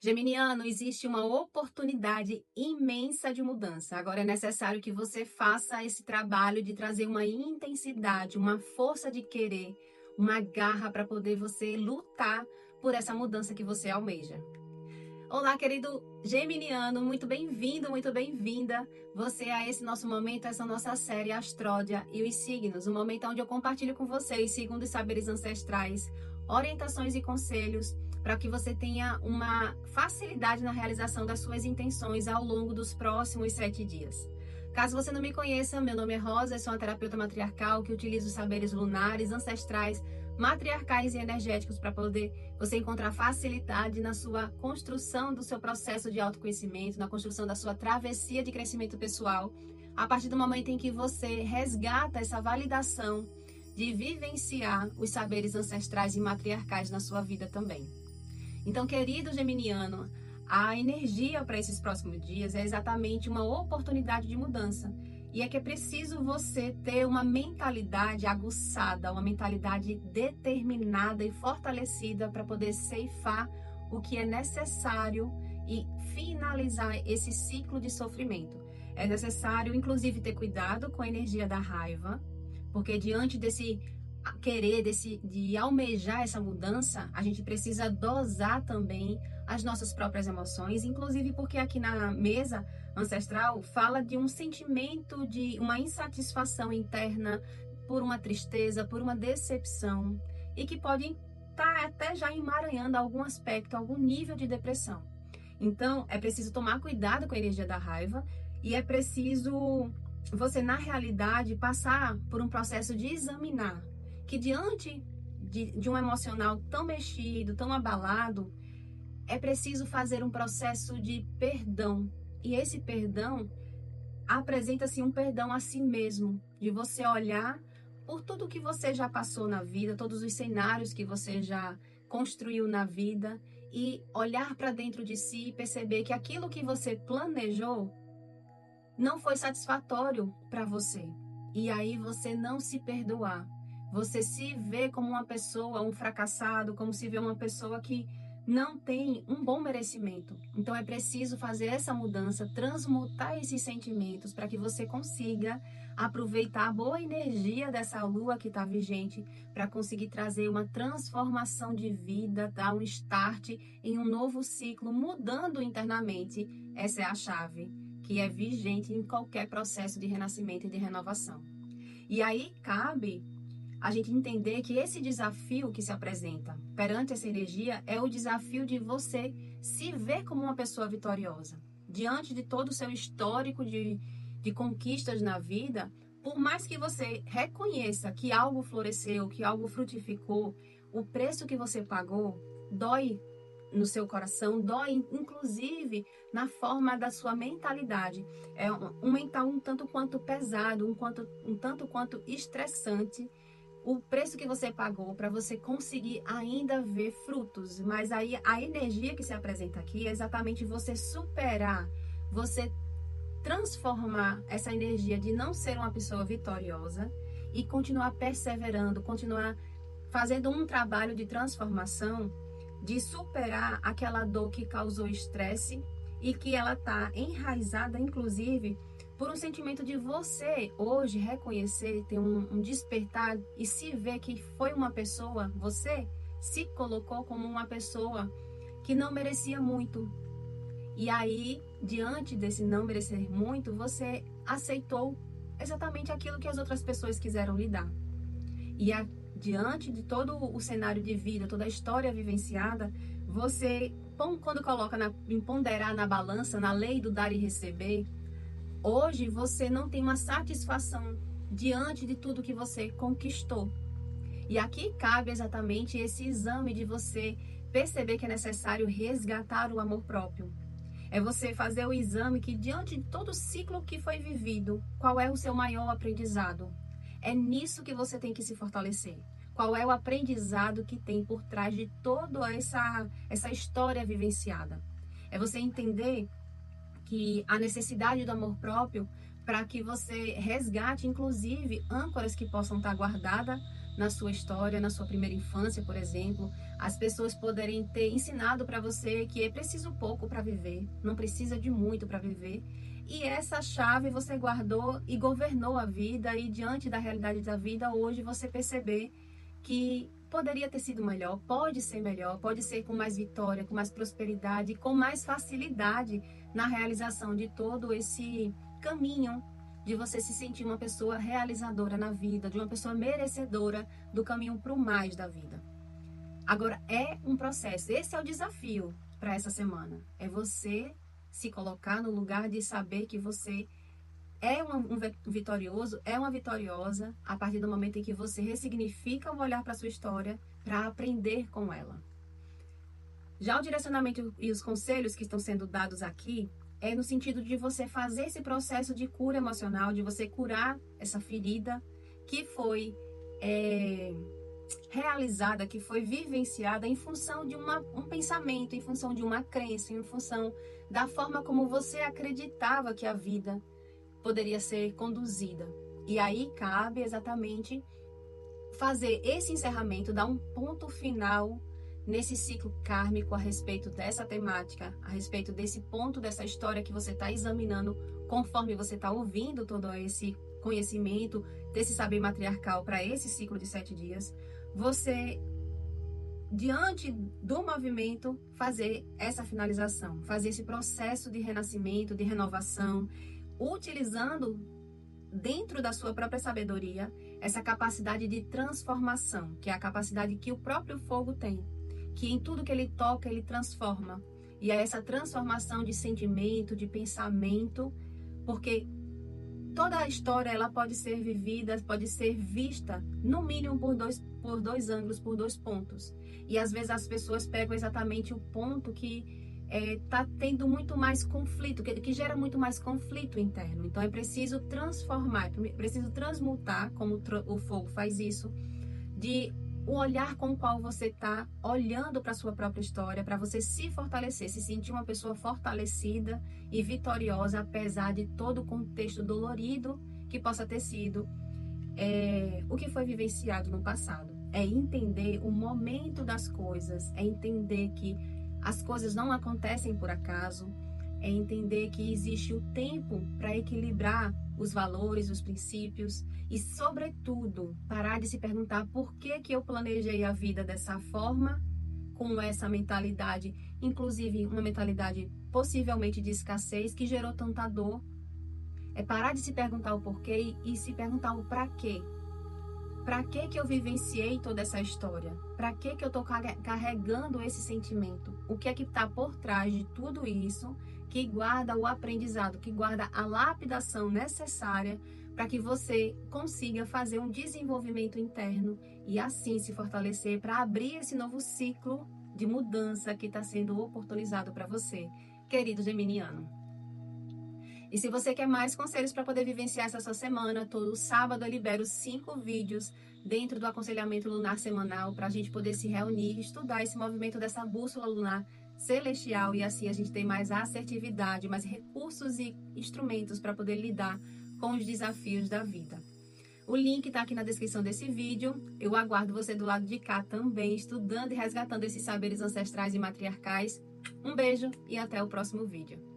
Geminiano, existe uma oportunidade imensa de mudança. Agora é necessário que você faça esse trabalho de trazer uma intensidade, uma força de querer, uma garra para poder você lutar por essa mudança que você almeja. Olá, querido Geminiano, muito bem-vindo, muito bem-vinda. Você a esse nosso momento, essa nossa série Astródia e os Signos, um momento onde eu compartilho com vocês, segundo os saberes ancestrais, orientações e conselhos para que você tenha uma facilidade na realização das suas intenções ao longo dos próximos 7 dias. Caso você não me conheça, meu nome é Rosa, eu sou uma terapeuta matriarcal que utiliza os saberes lunares, ancestrais, matriarcais e energéticos para poder você encontrar facilidade na sua construção do seu processo de autoconhecimento, na construção da sua travessia de crescimento pessoal, a partir do momento em que você resgata essa validação de vivenciar os saberes ancestrais e matriarcais na sua vida também. Então, querido geminiano, a energia para esses próximos dias é exatamente uma oportunidade de mudança. E é que é preciso você ter uma mentalidade aguçada, uma mentalidade determinada e fortalecida para poder ceifar o que é necessário e finalizar esse ciclo de sofrimento. É necessário, inclusive, ter cuidado com a energia da raiva, porque diante desse querer, de almejar essa mudança, a gente precisa dosar também as nossas próprias emoções, inclusive porque aqui na mesa ancestral fala de um sentimento de uma insatisfação interna por uma tristeza, por uma decepção e que pode estar até já emaranhando algum aspecto, algum nível de depressão. Então, é preciso tomar cuidado com a energia da raiva e é preciso você, na realidade, passar por um processo de examinar que diante de um emocional tão mexido, tão abalado, é preciso fazer um processo de perdão. E esse perdão apresenta-se um perdão a si mesmo, de você olhar por tudo que você já passou na vida, todos os cenários que você já construiu na vida e olhar para dentro de si e perceber que aquilo que você planejou não foi satisfatório para você. E aí você não se perdoar. Você se vê como uma pessoa, um fracassado, como se vê uma pessoa que não tem um bom merecimento. Então é preciso fazer essa mudança, transmutar esses sentimentos para que você consiga aproveitar a boa energia dessa lua que está vigente para conseguir trazer uma transformação de vida, dar um start em um novo ciclo, mudando internamente. Essa é a chave que é vigente em qualquer processo de renascimento e de renovação. E aí cabe a gente entender que esse desafio que se apresenta perante essa energia é o desafio de você se ver como uma pessoa vitoriosa. Diante de todo o seu histórico de conquistas na vida, por mais que você reconheça que algo floresceu, que algo frutificou, o preço que você pagou dói no seu coração, dói inclusive na forma da sua mentalidade. É um mental um tanto quanto pesado, um tanto quanto estressante, o preço que você pagou para você conseguir ainda ver frutos. Mas aí a energia que se apresenta aqui é exatamente você superar, você transformar essa energia de não ser uma pessoa vitoriosa e continuar perseverando, continuar fazendo um trabalho de transformação, de superar aquela dor que causou estresse e que ela está enraizada, inclusive, por um sentimento de você hoje reconhecer, ter um despertar e se ver que foi uma pessoa, você se colocou como uma pessoa que não merecia muito. E aí, diante desse não merecer muito, você aceitou exatamente aquilo que as outras pessoas quiseram lhe dar. E diante de todo o cenário de vida, toda a história vivenciada, você, quando coloca em ponderar na balança, na lei do dar e receber, hoje você não tem uma satisfação diante de tudo que você conquistou. E aqui cabe exatamente esse exame de você perceber que é necessário resgatar o amor próprio. É você fazer o exame que diante de todo o ciclo que foi vivido, qual é o seu maior aprendizado? É nisso que você tem que se fortalecer. Qual é o aprendizado que tem por trás de toda essa história vivenciada? É você entender que a necessidade do amor próprio para que você resgate, inclusive, âncoras que possam estar guardadas na sua história, na sua primeira infância, por exemplo. As pessoas poderem ter ensinado para você que é preciso pouco para viver, não precisa de muito para viver. E essa chave você guardou e governou a vida, e diante da realidade da vida, hoje você perceber que poderia ter sido melhor, pode ser com mais vitória, com mais prosperidade, com mais facilidade na realização de todo esse caminho de você se sentir uma pessoa realizadora na vida, de uma pessoa merecedora do caminho para o mais da vida. Agora, é um processo, esse é o desafio para essa semana, é você se colocar no lugar de saber que você é um vitorioso, é uma vitoriosa, a partir do momento em que você ressignifica o olhar para a sua história, para aprender com ela. Já o direcionamento e os conselhos que estão sendo dados aqui é no sentido de você fazer esse processo de cura emocional, de você curar essa ferida que foi realizada, que foi vivenciada em função de um pensamento, em função de uma crença, em função da forma como você acreditava que a vida poderia ser conduzida. E aí cabe exatamente fazer esse encerramento, dar um ponto final nesse ciclo kármico a respeito dessa temática, a respeito desse ponto dessa história que você está examinando conforme você está ouvindo todo esse conhecimento, desse saber matriarcal para esse ciclo de 7 dias. Você, diante do movimento, fazer essa finalização, fazer esse processo de renascimento, de renovação, utilizando dentro da sua própria sabedoria essa capacidade de transformação, que é a capacidade que o próprio fogo tem, que em tudo que ele toca ele transforma. E é essa transformação de sentimento, de pensamento, porque toda a história ela pode ser vivida, pode ser vista no mínimo por dois ângulos, por 2 pontos. E às vezes as pessoas pegam exatamente o ponto que está tendo muito mais conflito, que gera muito mais conflito interno. Então é preciso transformar, é preciso transmutar, como o fogo faz isso, de o olhar com o qual você está olhando para a sua própria história, para você se fortalecer, se sentir uma pessoa fortalecida e vitoriosa, apesar de todo o contexto dolorido que possa ter sido o que foi vivenciado no passado. É entender o momento das coisas, é entender que as coisas não acontecem por acaso, é entender que existe o tempo para equilibrar os valores, os princípios e, sobretudo, parar de se perguntar por que eu planejei a vida dessa forma, com essa mentalidade, inclusive uma mentalidade possivelmente de escassez que gerou tanta dor. É parar de se perguntar o porquê e se perguntar o para quê. Para que eu vivenciei toda essa história? Para que eu estou carregando esse sentimento? O que é que está por trás de tudo isso que guarda o aprendizado, que guarda a lapidação necessária para que você consiga fazer um desenvolvimento interno e assim se fortalecer para abrir esse novo ciclo de mudança que está sendo oportunizado para você, querido geminiano. E se você quer mais conselhos para poder vivenciar essa sua semana, todo sábado eu libero 5 vídeos dentro do aconselhamento lunar semanal para a gente poder se reunir e estudar esse movimento dessa bússola lunar celestial e assim a gente tem mais assertividade, mais recursos e instrumentos para poder lidar com os desafios da vida. O link está aqui na descrição desse vídeo. Eu aguardo você do lado de cá também, estudando e resgatando esses saberes ancestrais e matriarcais. Um beijo e até o próximo vídeo.